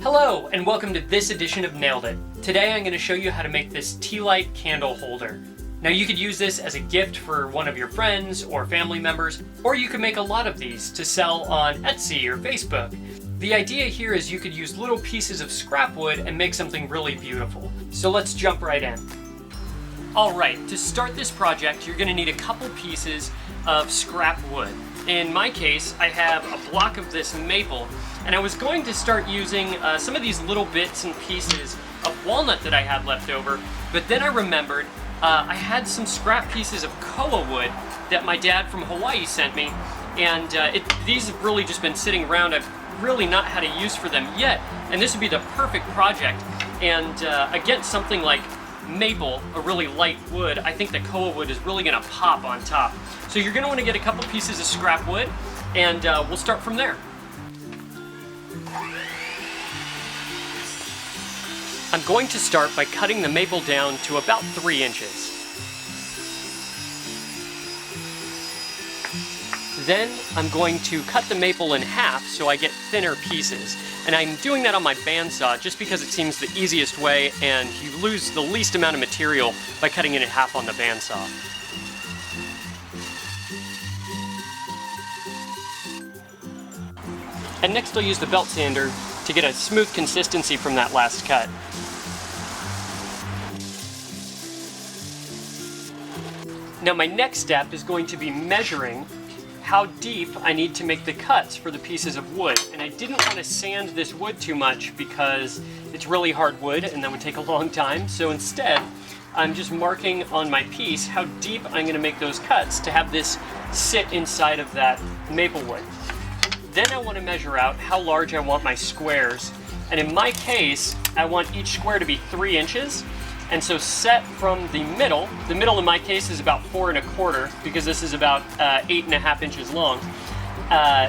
Hello, and welcome to this edition of Nailed It. Today I'm going to show you how to make this Tealight candle holder. Now you could use this as a gift for one of your friends or family members, or you could make a lot of these to sell on Etsy or Facebook. The idea here is you could use little pieces of scrap wood and make something really beautiful. So let's jump right in. Alright, to start this project you're going to need a couple pieces of scrap wood. In my case, I have a block of this maple, and I was going to start using some of these little bits and pieces of walnut that I had left over, but then I remembered I had some scrap pieces of koa wood that my dad from Hawaii sent me, and these have really just been sitting around. I've really not had a use for them yet, and this would be the perfect project. And against something like maple, a really light wood, I think the koa wood is really going to pop on top. So you're going to want to get a couple pieces of scrap wood, and we'll start from there. I'm going to start by cutting the maple down to about 3 inches. Then I'm going to cut the maple in half so I get thinner pieces. And I'm doing that on my bandsaw just because it seems the easiest way, and you lose the least amount of material by cutting it in half on the bandsaw. And next I'll use the belt sander to get a smooth consistency from that last cut. Now my next step is going to be measuring how deep I need to make the cuts for the pieces of wood. And I didn't want to sand this wood too much because it's really hard wood and that would take a long time. So instead, I'm just marking on my piece how deep I'm going to make those cuts to have this sit inside of that maple wood. Then I want to measure out how large I want my squares. And in my case, I want each square to be 3 inches. And so set from the middle in my case is about 4 1/4 because this is about 8 1/2 inches long.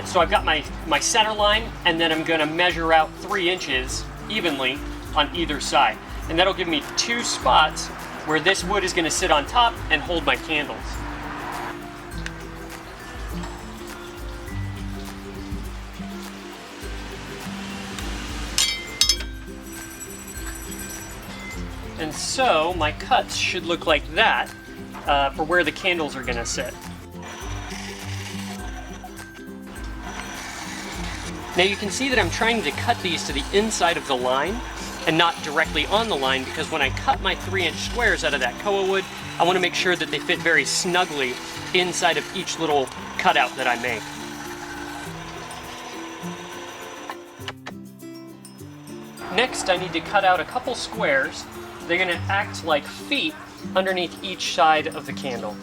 So I've got my center line, and then I'm going to measure out 3 inches evenly on either side. And that'll give me 2 spots where this wood is going to sit on top and hold my candles. And so my cuts should look like that for where the candles are going to sit. Now you can see that I'm trying to cut these to the inside of the line and not directly on the line, because when I cut my 3-inch squares out of that koa wood, I want to make sure that they fit very snugly inside of each little cutout that I make. Next, I need to cut out a couple squares. They're going to act like feet underneath each side of the candle.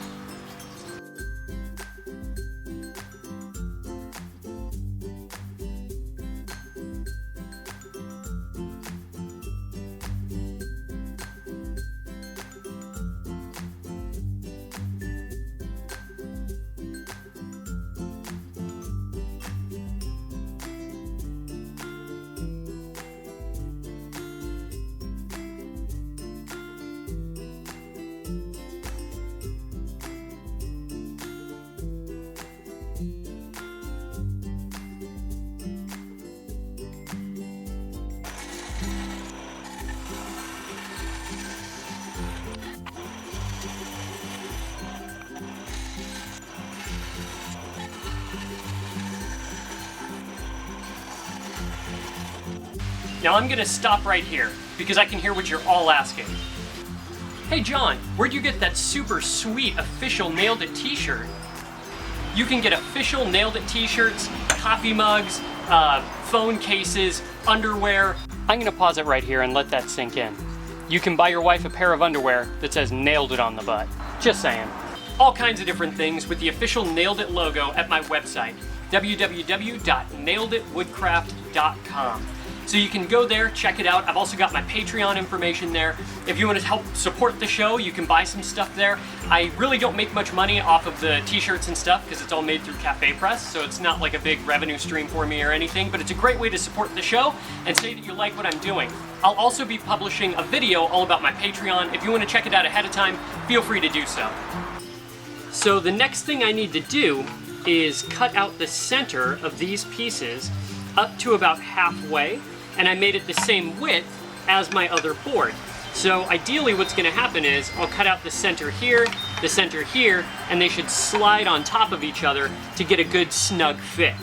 Now I'm going to stop right here because I can hear what you're all asking. Hey John, where'd you get that super sweet official Nailed It t-shirt? You can get official Nailed It t-shirts, coffee mugs, phone cases, underwear. I'm going to pause it right here and let that sink in. You can buy your wife a pair of underwear that says Nailed It on the butt. Just saying. All kinds of different things with the official Nailed It logo at my website, www.naileditwoodcraft.com. So you can go there, check it out. I've also got my Patreon information there. If you want to help support the show, you can buy some stuff there. I really don't make much money off of the t-shirts and stuff because it's all made through Cafe Press, so it's not like a big revenue stream for me or anything, but it's a great way to support the show and say that you like what I'm doing. I'll also be publishing a video all about my Patreon. If you want to check it out ahead of time, feel free to do so. So the next thing I need to do is cut out the center of these pieces up to about halfway. and I made it the same width as my other board. So ideally what's going to happen is I'll cut out the center here, and they should slide on top of each other to get a good snug fit.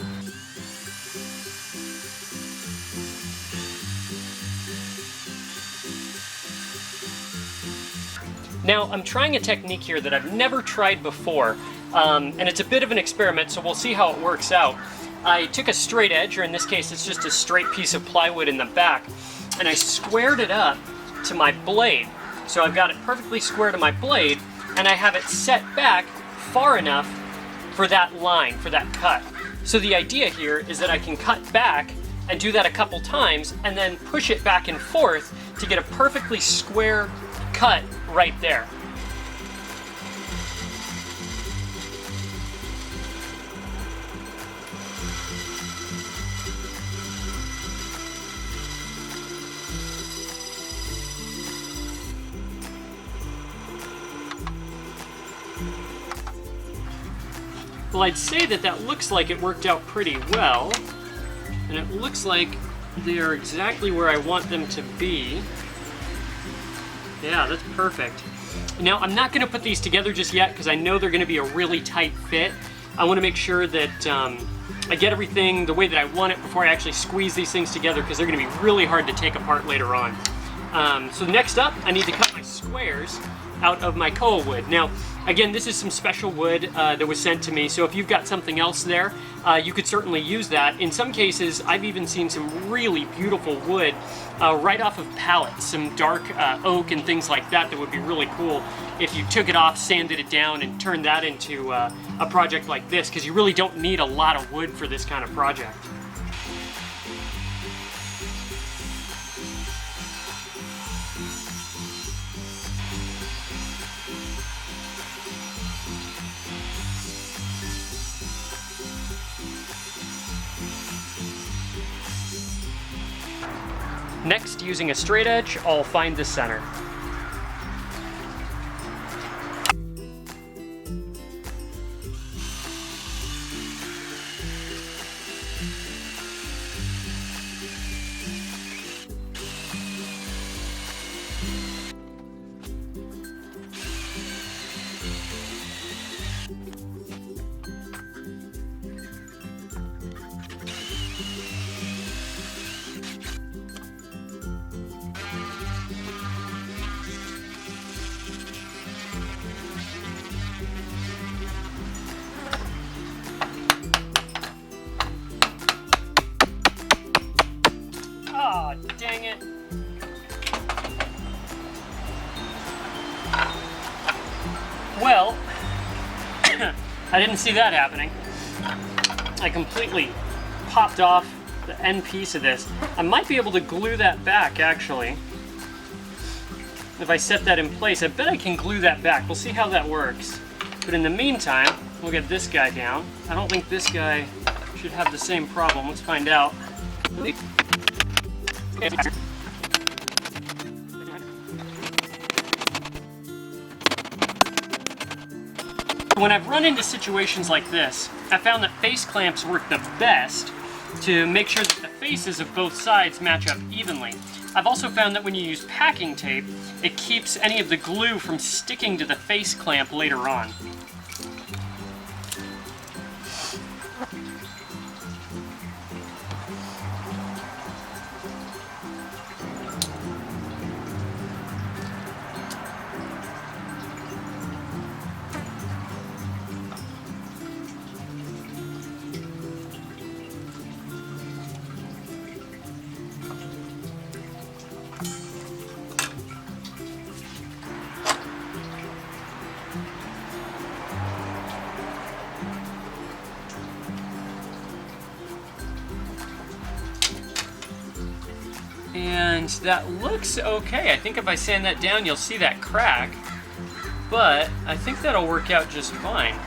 Now I'm trying a technique here that I've never tried before, and it's a bit of an experiment, so we'll see how it works out. I took a straight edge, or in this case it's just a straight piece of plywood in the back, and I squared it up to my blade. So I've got it perfectly square to my blade, and I have it set back far enough for that line, for that cut. So the idea here is that I can cut back and do that a couple times, and then push it back and forth to get a perfectly square cut right there. Well, I'd say that looks like it worked out pretty well, and it looks like they are exactly where I want them to be. Yeah, that's perfect. Now, I'm not going to put these together just yet because I know they're going to be a really tight fit. I want to make sure that I get everything the way that I want it before I actually squeeze these things together, because they're going to be really hard to take apart later on. So next up, I need to cut my squares out of my koa wood. Now, again, this is some special wood that was sent to me, so if you've got something else there, you could certainly use that. In some cases, I've even seen some really beautiful wood right off of pallets, some dark oak and things like that would be really cool if you took it off, sanded it down, and turned that into a project like this, because you really don't need a lot of wood for this kind of project. Next, using a straight edge, I'll find the center. Aw, dang it. Well, I didn't see that happening. I completely popped off the end piece of this. I might be able to glue that back, actually. If I set that in place, I bet I can glue that back. We'll see how that works. But in the meantime, we'll get this guy down. I don't think this guy should have the same problem. Let's find out. When I've run into situations like this, I found that face clamps work the best to make sure that the faces of both sides match up evenly. I've also found that when you use packing tape, it keeps any of the glue from sticking to the face clamp later on. And that looks okay. I think if I sand that down, you'll see that crack, but I think that'll work out just fine.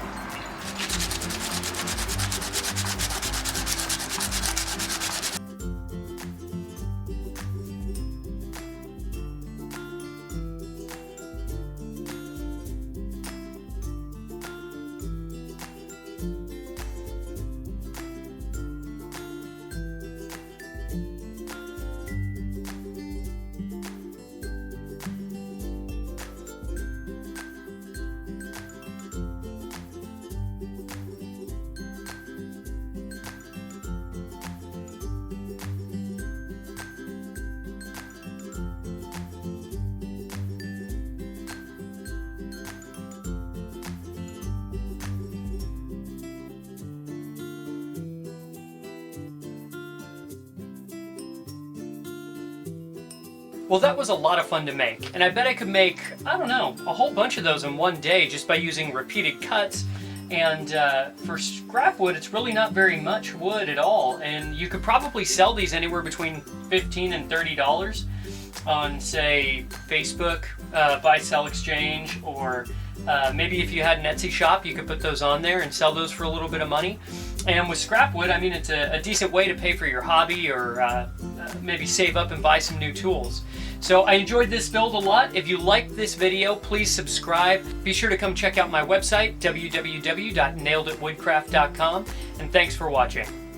Well, that was a lot of fun to make, and I bet I could make, I don't know, a whole bunch of those in one day just by using repeated cuts. And for scrap wood, it's really not very much wood at all, and you could probably sell these anywhere between $15 and $30 on, say, Facebook, Buy Sell Exchange, or maybe if you had an Etsy shop, you could put those on there and sell those for a little bit of money. And with scrap wood, I mean, it's a decent way to pay for your hobby, or maybe save up and buy some new tools. So I enjoyed this build a lot. If you liked this video, please subscribe. Be sure to come check out my website, www.naileditwoodcraft.com, and thanks for watching.